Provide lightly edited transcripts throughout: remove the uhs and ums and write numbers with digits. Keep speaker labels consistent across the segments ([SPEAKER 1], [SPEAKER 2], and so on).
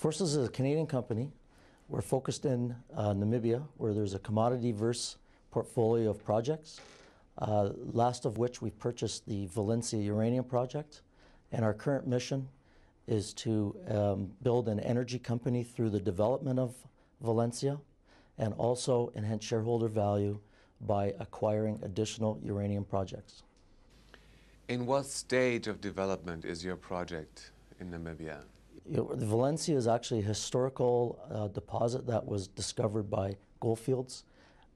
[SPEAKER 1] Forsys is a Canadian company. We're focused in Namibia, where there's a commodity-diverse portfolio of projects, last of which we purchased the Valencia uranium project. And our current mission is to build an energy company through the development of Valencia and also enhance shareholder value by acquiring additional uranium projects.
[SPEAKER 2] In what stage of development is your project in Namibia?
[SPEAKER 1] The Valencia is actually a historical deposit that was discovered by Goldfields.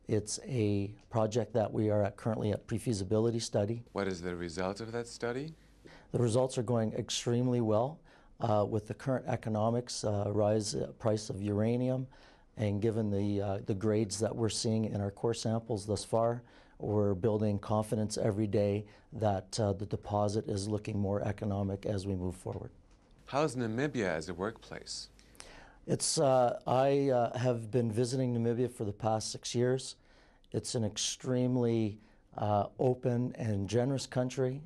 [SPEAKER 1] It's a project that we are currently at pre-feasibility study.
[SPEAKER 2] What is the result of that study?
[SPEAKER 1] The results are going extremely well. With the current economics, price of uranium, and given the grades that we're seeing in our core samples thus far, we're building confidence every day that the deposit is looking more economic as we move forward.
[SPEAKER 2] How's Namibia as a workplace?
[SPEAKER 1] I have been visiting Namibia for the past 6 years. It's an extremely open and generous country.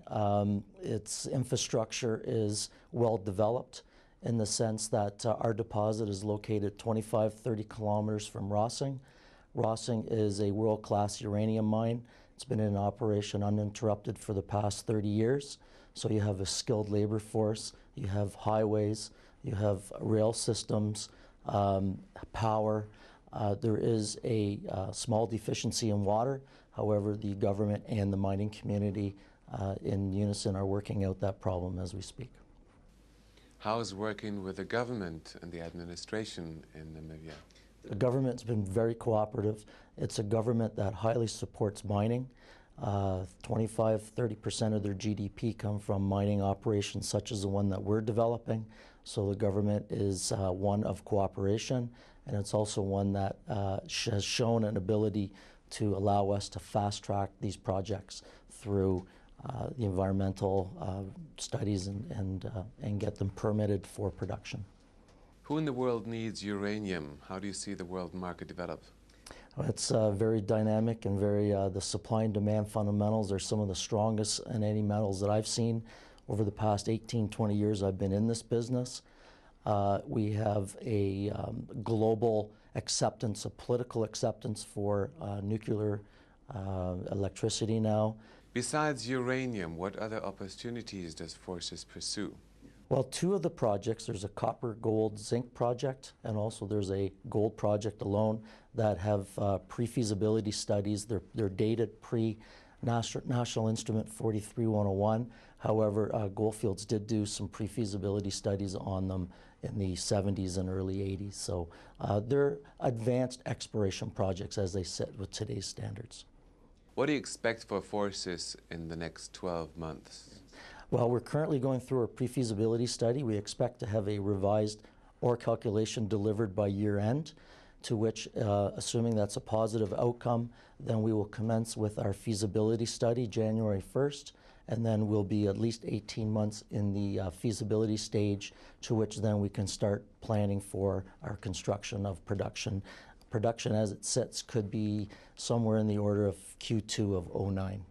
[SPEAKER 1] Its infrastructure is well developed in the sense that our deposit is located 25-30 kilometers from Rossing. Rossing is a world-class uranium mine. It's been in operation uninterrupted for the past 30 years. So you have a skilled labor force, you have highways, you have rail systems, power. There is a small deficiency in water. However, the government and the mining community in unison are working out that problem as we speak.
[SPEAKER 2] How is working with the government and the administration in Namibia?
[SPEAKER 1] The government's been very cooperative. It's a government that highly supports mining. 25-30% of their GDP come from mining operations such as the one that we're developing. So the government is one of cooperation, and it's also one that has shown an ability to allow us to fast-track these projects through the environmental studies and get them permitted for production.
[SPEAKER 2] Who in the world needs uranium? How do you see the world market develop?
[SPEAKER 1] It's very dynamic and the supply and demand fundamentals are some of the strongest in any metals that I've seen over the past 18-20 years I've been in this business. We have a global acceptance, a political acceptance for nuclear electricity now.
[SPEAKER 2] Besides uranium, what other opportunities does Forsys pursue?
[SPEAKER 1] Well, two of the projects, there's a copper, gold, zinc project, and also there's a gold project alone that have pre-feasibility studies. They're dated pre-National Instrument 43-101. However, Goldfields did do some pre-feasibility studies on them in the 70s and early 80s. So they're advanced exploration projects as they sit with today's standards.
[SPEAKER 2] What do you expect for Forsys in the next 12 months?
[SPEAKER 1] Well, we're currently going through a pre-feasibility study. We expect to have a revised ore calculation delivered by year end, to which, assuming that's a positive outcome, then we will commence with our feasibility study January 1st, and then we'll be at least 18 months in the feasibility stage, to which then we can start planning for our construction of production. Production as it sits could be somewhere in the order of Q2 of '09.